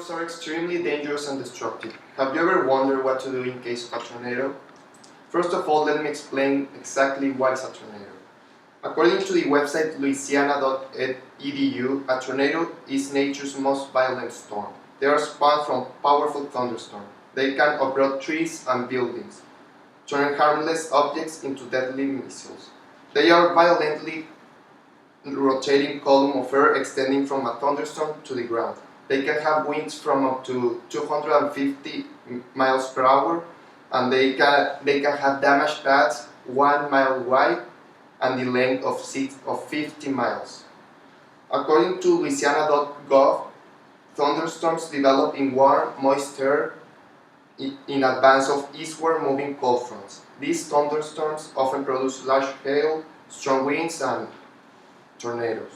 Tornadoes are extremely dangerous and destructive. Have you ever wondered what to do in case of a tornado? First of all, let me explain exactly what is a tornado. According to the website louisiana.edu, a tornado is nature's most violent storm. They are spawned from powerful thunderstorms. They can uproot trees and buildings, turn harmless objects into deadly missiles. They are violently rotating column of air extending from a thunderstorm to the ground. They can have winds from up to 250 miles per hour, and they can have damage paths 1 mile wide and the length of 50 miles. According to Louisiana.gov, thunderstorms develop in warm, moist air in advance of eastward moving cold fronts. These thunderstorms often produce large hail, strong winds, and tornadoes.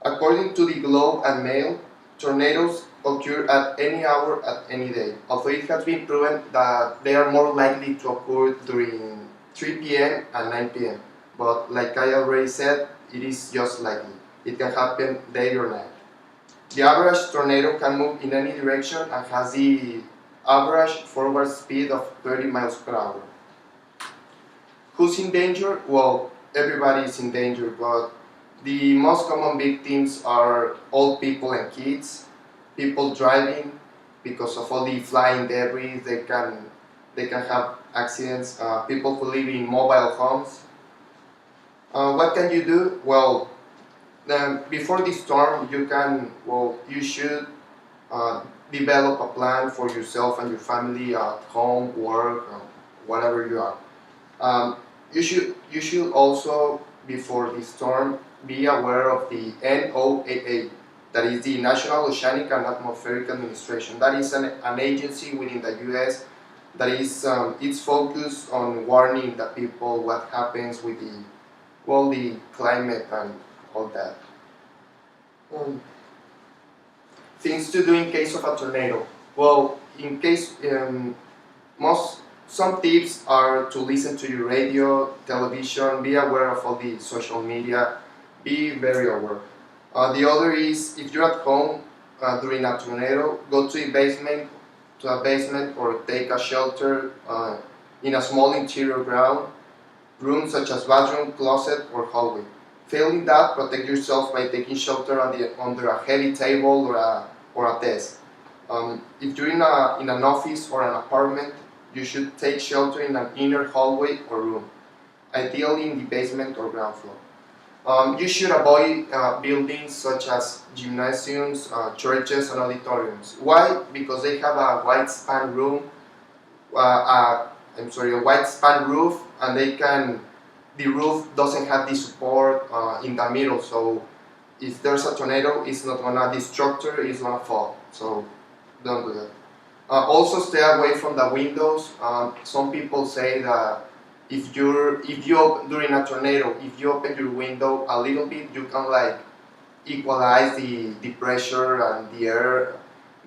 According to the Globe and Mail, tornadoes occur at any hour at any day, although it has been proven that they are more likely to occur during 3 p.m. and 9 p.m. But like I already said, it is just likely. It can happen day or night. The average tornado can move in any direction and has the average forward speed of 30 miles per hour. Who's in danger? Well, everybody is in danger, but the most common victims are old people and kids, people driving because of all the flying debris. They can have accidents. People who live in mobile homes. What can you do? Well, before the storm, you should develop a plan for yourself and your family at home, work, whatever you are. You should also, before the storm, be aware of the NOAA, that is the National Oceanic and Atmospheric Administration. That is an agency within the U.S. that is it's focused on warning the people what happens with the climate and all that. Things to do in case of a tornado. Well, in case some tips are to listen to your radio, television, be aware of all the social media, be very aware. The other is, if you're at home during a tornado, go to a basement or take a shelter in a small interior ground, room such as bathroom, closet, or hallway. Failing that, protect yourself by taking shelter under a heavy table or a desk. If you're in an office or an apartment, you should take shelter in an inner hallway or room, ideally in the basement or ground floor. You should avoid buildings such as gymnasiums, churches, and auditoriums. Why? Because they have a wide span roof, and the roof doesn't have the support in the middle. So if there's a tornado, the structure is gonna fall. So don't do that. Also, stay away from the windows. Some people say that during a tornado, if you open your window a little bit, you can equalize the pressure and the air.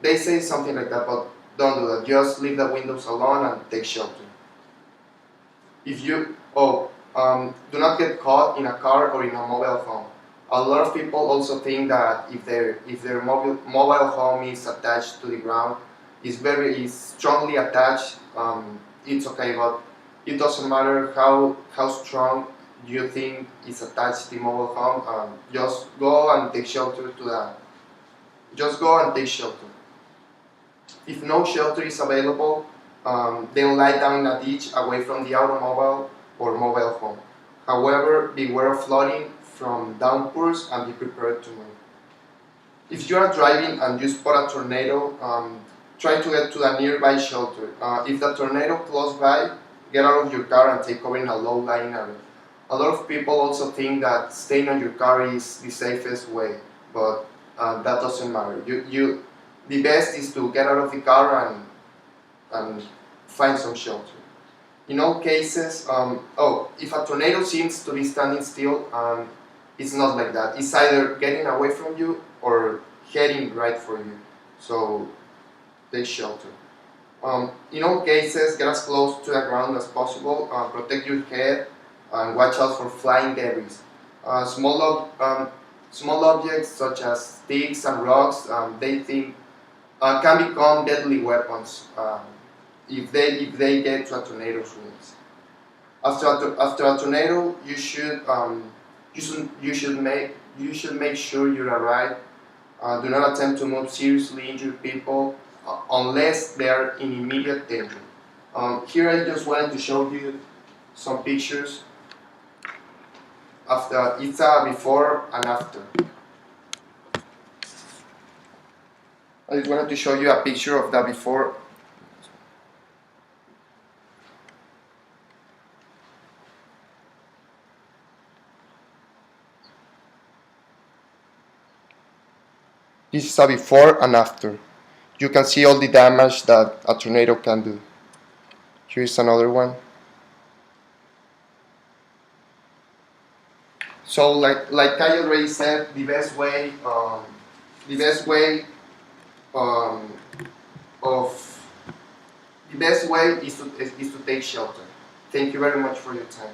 They say something like that, but don't do that. Just leave the windows alone and take shelter. Do not get caught in a car or in a mobile home. A lot of people also think that if their mobile home is attached to the ground, is strongly attached, it's okay, but it doesn't matter how strong you think is attached to the mobile home. Just go and take shelter Just go and take shelter. If no shelter is available, then lie down in a ditch away from the automobile or mobile home. However, beware of flooding from downpours and be prepared to move. If you are driving and you spot a tornado, try to get to a nearby shelter. If the tornado close by, get out of your car and take cover in a low-lying area. A lot of people also think that staying on your car is the safest way, but that doesn't matter. The best is to get out of the car and find some shelter. In all cases, if a tornado seems to be standing still, it's not like that. It's either getting away from you or heading right for you. So take shelter. In all cases, get as close to the ground as possible. Protect your head and watch out for flying debris. Small objects such as sticks and rocks, can become deadly weapons if they get to a tornado's wings. After a tornado, you should make sure you're alright. Do not attempt to move seriously injured people unless they are in immediate danger. Here I just wanted to show you some pictures. It's a before and after. I just wanted to show you a picture of the before. This is a before and after. You can see all the damage that a tornado can do. Here's another one. So, like I already said, the best way um, of the best way is to take shelter. Thank you very much for your time.